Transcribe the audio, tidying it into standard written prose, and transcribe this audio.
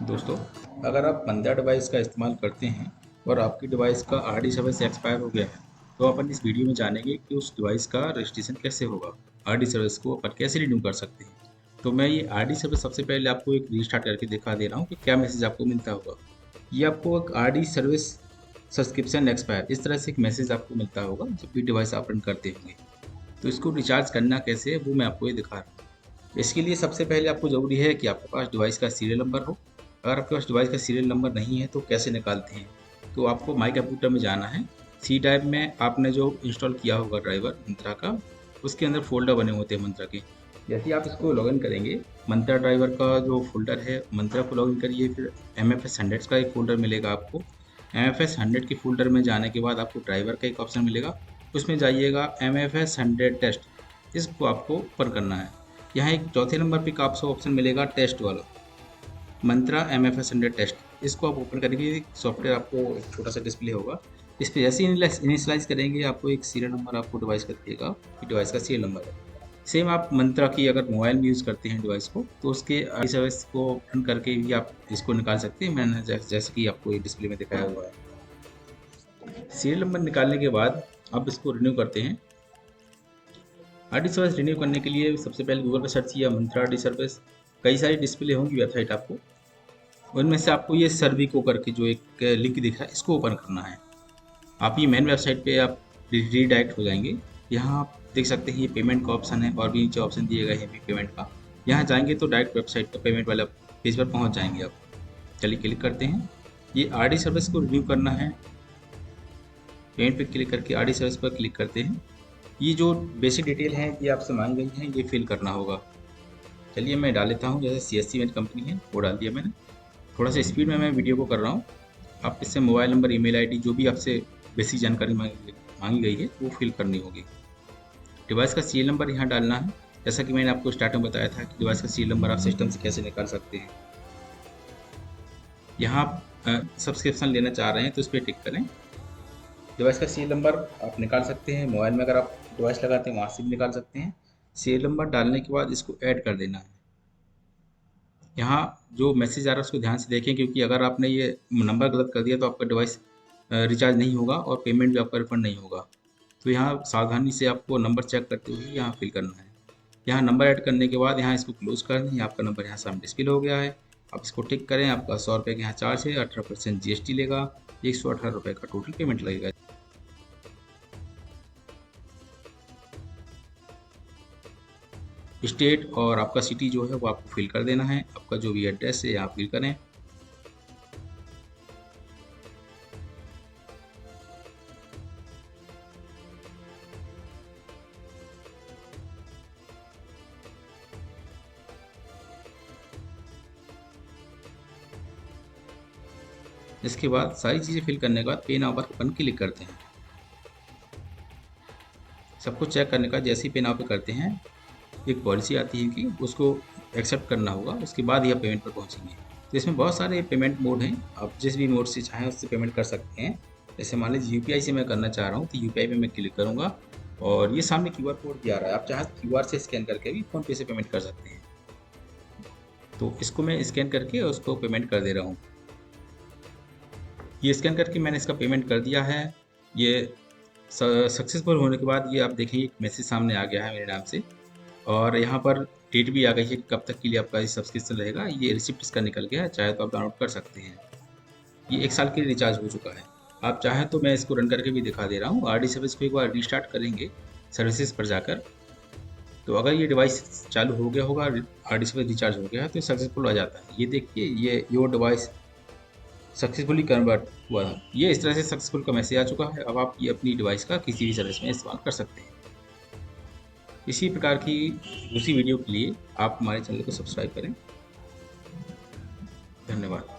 दोस्तों, अगर आप मंदा डिवाइस का इस्तेमाल करते हैं और आपकी डिवाइस का आरडी सर्विस एक्सपायर हो गया है, तो अपन इस वीडियो में जानेंगे कि उस डिवाइस का रजिस्ट्रेशन कैसे होगा। आरडी सर्विस को अपन कैसे रिन्यू कर सकते हैं। तो मैं ये आरडी सर्विस सबसे पहले आपको एक रीस्टार्ट करके दिखा दे रहा हूँ कि क्या मैसेज आपको मिलता होगा। ये आपको एक आरडी सर्विस सब्सक्रिप्शन एक्सपायर इस तरह से एक मैसेज आपको मिलता होगा जब भी डिवाइस आप रन करते होंगे। तो इसको रिचार्ज करना कैसे है वो मैं आपको ये दिखा रहा हूँ। इसके लिए सबसे पहले आपको ज़रूरी है कि आपके पास डिवाइस का सीरियल नंबर हो। अगर आपके पास डिवाइस का सीरियल नंबर नहीं है तो कैसे निकालते हैं। तो आपको माई कंप्यूटर में जाना है। सी ड्राइव में आपने जो इंस्टॉल किया होगा ड्राइवर मंत्रा का, उसके अंदर फोल्डर बने होते हैं मंत्रा के। जैसे ही आप इसको लॉगिन करेंगे, मंत्रा ड्राइवर का जो फोल्डर है मंत्रा को लॉगिन करिए। फिर MFS 100 का एक फोल्डर मिलेगा आपको। MFS 100 के फोल्डर में जाने के बाद आपको ड्राइवर का एक ऑप्शन मिलेगा, उसमें जाइएगा MFS 100 टेस्ट, इसको आपको ओपन करना है। यहाँ एक चौथे नंबर पे आपको ऑप्शन मिलेगा टेस्ट वाला, मंत्रा MFS 100 टेस्ट। इसको आप ओपन करेंगे, सॉफ्टवेयर आपको एक छोटा सा डिस्प्ले होगा। इस पर जैसे इनिशियलाइज करेंगे आपको एक सीरियल नंबर आपको डिवाइस का दिएगा कि डिवाइस का सीरियल नंबर है। सेम आप मंत्रा की अगर मोबाइल में यूज़ करते हैं डिवाइस को, तो उसके सर्विस को ओपन करके भी आप इसको निकाल सकते हैं। मैंने जैसे कि आपको ये डिस्प्ले में दिखाया हुआ है। सीरियल नंबर निकालने के बाद आप इसको रिन्यू करते हैं। आरडी सर्विस रिन्यू करने के लिए सबसे पहले गूगल पर सर्च किया मंत्रा आरडी सर्विस। कई सारी डिस्प्ले होंगी वेबसाइट आपको, उनमें से आपको ये सर्विको करके जो एक लिंक दिख रहा है इसको ओपन करना है। आप ये मेन वेबसाइट पे आप रीडायरेक्ट हो जाएंगे। यहाँ आप देख सकते हैं ये पेमेंट का ऑप्शन है और भी नीचे ऑप्शन दिए गए हैं भी पेमेंट का। यहाँ जाएंगे तो डायरेक्ट वेबसाइट पर पेमेंट वाला पेज पर पहुँच जाएंगे आप। चलिए क्लिक करते हैं। ये आरडी सर्विस को रिन्यू करना है। पेमेंट पे क्लिक करके आरडी सर्विस पर क्लिक करते हैं। ये जो बेसिक डिटेल है ये आपसे मांग गई हैं, ये फिल करना होगा। चलिए मैं डाल लेता हूँ, जैसे CSC मेरी कंपनी है वो डाल दिया मैंने। थोड़ा सा स्पीड में मैं वीडियो को कर रहा हूँ। आप इससे मोबाइल नंबर, ईमेल आईडी जो भी आपसे बेसिक जानकारी मांगी गई है वो फिल करनी होगी। डिवाइस का सीरियल नंबर यहाँ डालना है। जैसा कि मैंने आपको स्टार्ट में बताया था कि डिवाइस का सीरियल नंबर आप सिस्टम से कैसे निकाल सकते हैं। यहाँ आप सब्सक्रिप्शन लेना चाह रहे हैं तो इस पर टिक करें। डिवाइस का सीरियल नंबर आप निकाल सकते हैं। मोबाइल में अगर आप डिवाइस लगाते हैं वहाँ से भी निकाल सकते हैं। सीरियल नंबर डालने के बाद इसको ऐड कर देना है। यहाँ जो मैसेज आ रहा है उसको ध्यान से देखें, क्योंकि अगर आपने ये नंबर गलत कर दिया तो आपका डिवाइस रिचार्ज नहीं होगा और पेमेंट भी आपका रिफंड नहीं होगा। तो यहाँ सावधानी से आपको नंबर चेक करते हुए यहाँ फिल करना है। यहाँ नंबर ऐड करने के बाद यहाँ इसको क्लोज कर दें। आपका नंबर यहाँ सामने डिस्प्ले हो गया है। आप इसको टिक करें। आपका 100 रुपये का यहाँ चार्ज है, 18% GST लेगा, 118 रुपये का टोटल पेमेंट लगेगा। स्टेट और आपका सिटी जो है वो आपको फिल कर देना है। आपका जो भी एड्रेस है यहाँ फिल करें। इसके बाद सारी चीज़ें फिल करने के बाद पे नाउ पर अपन क्लिक करते हैं। सब कुछ चेक करने के बाद जैसे ही पे नाउ पे करते हैं, एक पॉलिसी आती है कि उसको एक्सेप्ट करना होगा, उसके बाद ही आप पेमेंट पर पहुंचेंगे। तो इसमें बहुत सारे पेमेंट मोड हैं, आप जिस भी मोड से चाहें उससे पेमेंट कर सकते हैं। जैसे मान लीजिए UPI से मैं करना चाह रहा हूँ तो UPI पे मैं क्लिक करूँगा और ये सामने QR कोड भी आ रहा है। आप चाहें तो QR से स्कैन करके भी फ़ोन पे से पेमेंट कर सकते हैं। तो इसको मैं स्कैन करके उसको पेमेंट कर दे रहा हूँ। ये स्कैन करके मैंने इसका पेमेंट कर दिया है। ये सक्सेसफुल होने के बाद ये आप देखेंगे एक मैसेज सामने आ गया है मेरे नाम से, और यहाँ पर डेट भी आ गई है कब तक के लिए आपका ये सब्सक्रिप्शन रहेगा। ये रिसिप्ट इसका निकल गया है, चाहे तो आप डाउनलोड कर सकते हैं। ये 1 साल के लिए रिचार्ज हो चुका है। आप चाहें तो मैं इसको रन करके भी दिखा दे रहा हूँ। आरडी सर्विस को एक बार रिस्टार्ट करेंगे सर्विसेज पर जाकर, तो अगर ये डिवाइस चालू हो गया होगा, आरडी सर्विस रिचार्ज हो गया है तो सक्सेसफुल आ जाता है। ये देखिए, ये योर डिवाइस सक्सेसफुली कन्वर्ट हुआ था। ये इस तरह से सक्सेसफुल का मैसेज आ चुका है। अब आप ये अपनी डिवाइस का किसी भी सर्विस में इस्तेमाल कर सकते हैं। इसी प्रकार की दूसरी वीडियो के लिए आप हमारे चैनल को सब्सक्राइब करें। धन्यवाद।